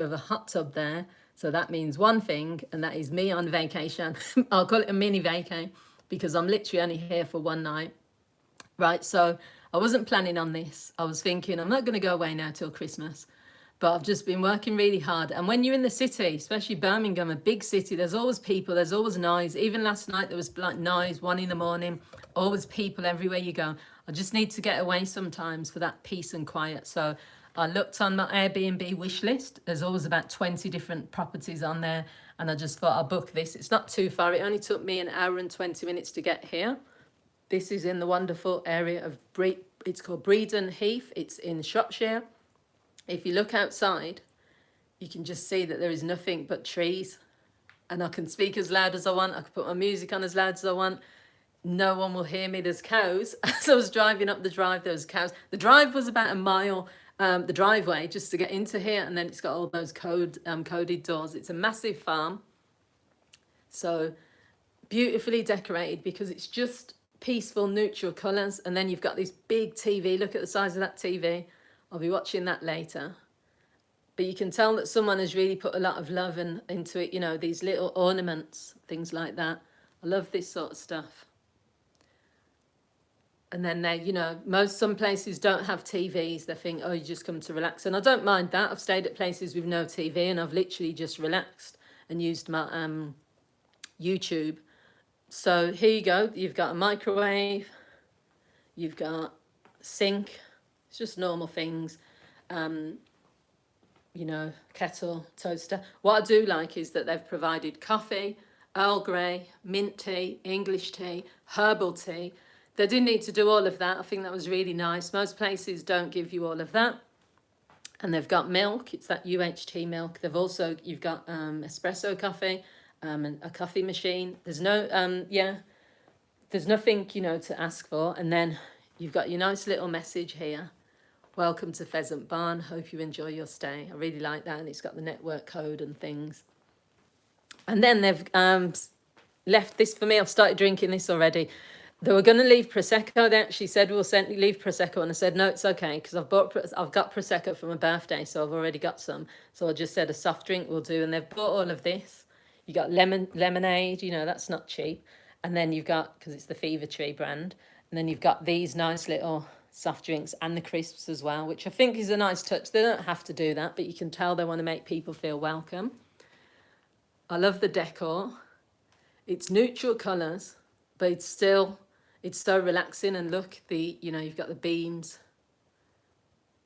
of a hot tub there. So that means one thing, and that is me on vacation. I'll call it a mini vacay because I'm literally only here for one night. Right, so I wasn't planning on this. I was thinking I'm not going to go away now till Christmas, but I've just been working really hard. And when you're in the city, especially Birmingham, a big city, there's always people, there's always noise. Even last night there was like noise, 1 a.m, always people everywhere you go. I just need to get away sometimes for that peace and quiet. So I looked on my Airbnb wish list. There's always about 20 different properties on there, and I just thought I'll book this. It's not too far. It only took me 1 hour and 20 minutes to get here. This is in the wonderful area of it's called Bredon Heath. It's in Shropshire. If you look outside, you can just see that there is nothing but trees, and I can speak as loud as I want. I can put my music on as loud as I want. No one will hear me. There's cows. As I was driving up the drive, there was cows. The drive was about a mile, the driveway, just to get into here, and then it's got all those coded doors. It's a massive farm, so beautifully decorated because it's just peaceful, neutral colours. And then you've got this big TV. Look at the size of that TV. I'll be watching that later. But you can tell that someone has really put a lot of love into it, you know, these little ornaments, things like that. I love this sort of stuff. And then they, you know, some places don't have TVs. They think, oh, you just come to relax. And I don't mind that. I've stayed at places with no TV and I've literally just relaxed and used my YouTube. So here you go. You've got a microwave. You've got a sink. It's just normal things. You know, kettle, toaster. What I do like is that they've provided coffee, Earl Grey, mint tea, English tea, herbal tea. They didn't need to do all of that. I think that was really nice. Most places don't give you all of that. And they've got milk. It's that UHT milk. You've got espresso coffee, and a coffee machine. There's no, there's nothing, you know, to ask for. And then you've got your nice little message here. Welcome to Pheasant Barn. Hope you enjoy your stay. I really like that. And it's got the network code and things. And then they've left this for me. I've started drinking this already. They were going to leave Prosecco. They actually said, we'll leave Prosecco. And I said, no, it's okay, because I've got Prosecco for my birthday, so I've already got some. So I just said a soft drink will do. And they've bought all of this. You got lemonade, you know, that's not cheap. And then you've got, because it's the Fever Tree brand, and then you've got these nice little soft drinks and the crisps as well, which I think is a nice touch. They don't have to do that, but you can tell they want to make people feel welcome. I love the decor. It's neutral colours, but it's so relaxing. And look, you've got the beams.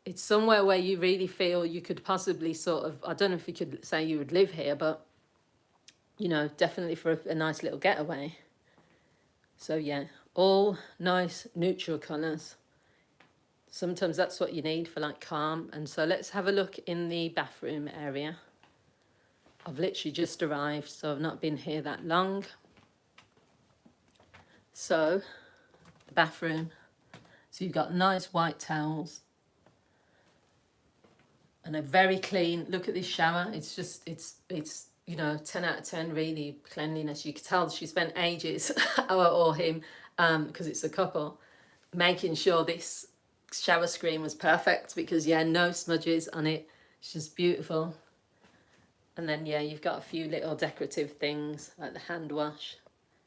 It's somewhere where you really feel you could possibly sort of, I don't know if you could say you would live here, but, you know, definitely for a nice little getaway. So yeah, all nice neutral colours. Sometimes that's what you need for like calm. And so let's have a look in the bathroom area. I've literally just arrived, so I've not been here that long. So the bathroom. So you've got nice white towels and a very clean, look at this shower. It's just, it's you know, 10 out of 10 really cleanliness. You can tell she spent ages, or him, because it's a couple, making sure this shower screen was perfect, because yeah, no smudges on it. It's just beautiful. And then yeah, you've got a few little decorative things like the hand wash.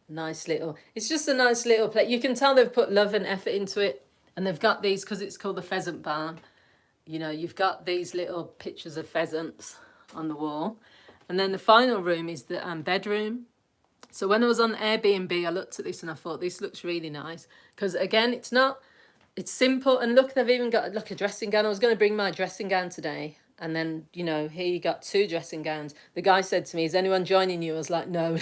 Nice little, it's just a nice little place. You can tell they've put love and effort into it. And they've got these, because it's called the Pheasant Barn, you know, you've got these little pictures of pheasants on the wall. And then the final room is the bedroom. So when I was on Airbnb, I looked at this and I thought, this looks really nice. Because again, it's simple. And look, they've even got like a dressing gown. I was going to bring my dressing gown today. And then, you know, here you got 2 dressing gowns. The guy said to me, is anyone joining you? I was like, no.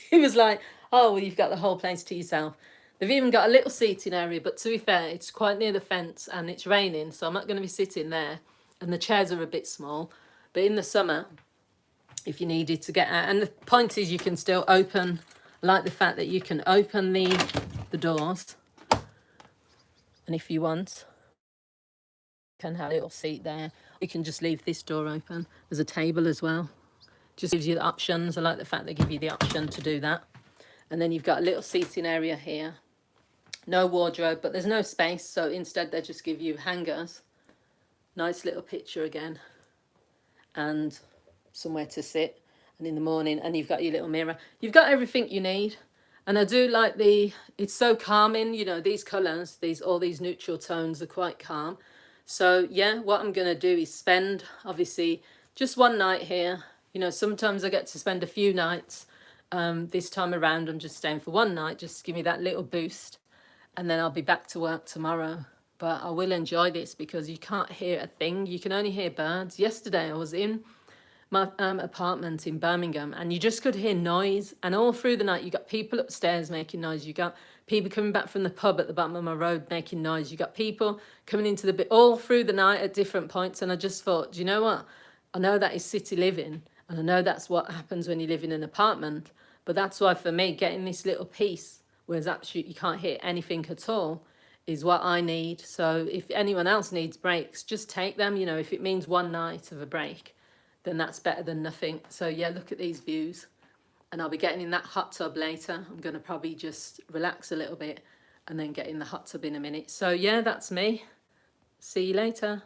He was like, oh, well, you've got the whole place to yourself. They've even got a little seating area, but to be fair, it's quite near the fence and it's raining, so I'm not going to be sitting there. And the chairs are a bit small. But in the summer, if you needed to get out, and the point is you can still open, I like the fact that you can open the doors. And if you want, you can have a little seat there. You can just leave this door open. There's a table as well. Just gives you the options. I like the fact they give you the option to do that. And then you've got a little seating area here. No wardrobe, but there's no space, so instead they just give you hangers. Nice little picture again. And somewhere to sit, and in the morning, and you've got your little mirror. You've got everything you need. And I do like it's so calming, you know, these colours, all these neutral tones are quite calm. So yeah, what I'm going to do is spend, obviously, just one night here. You know, sometimes I get to spend a few nights. This time around, I'm just staying for one night, just to give me that little boost. And then I'll be back to work tomorrow. But I will enjoy this because you can't hear a thing. You can only hear birds. Yesterday I was in my apartment in Birmingham, and you just could hear noise. And all through the night, you got people upstairs making noise. You got people coming back from the pub at the bottom of my road making noise. You got people coming into the bit all through the night at different points. And I just thought, do you know what? I know that is city living, and I know that's what happens when you live in an apartment. But that's why for me, getting this little piece where absolutely you can't hear anything at all is what I need. So if anyone else needs breaks, just take them. You know, if it means one night of a break, then that's better than nothing. So yeah, look at these views. And I'll be getting in that hot tub later. I'm going to probably just relax a little bit and then get in the hot tub in a minute. So yeah, that's me. See you later.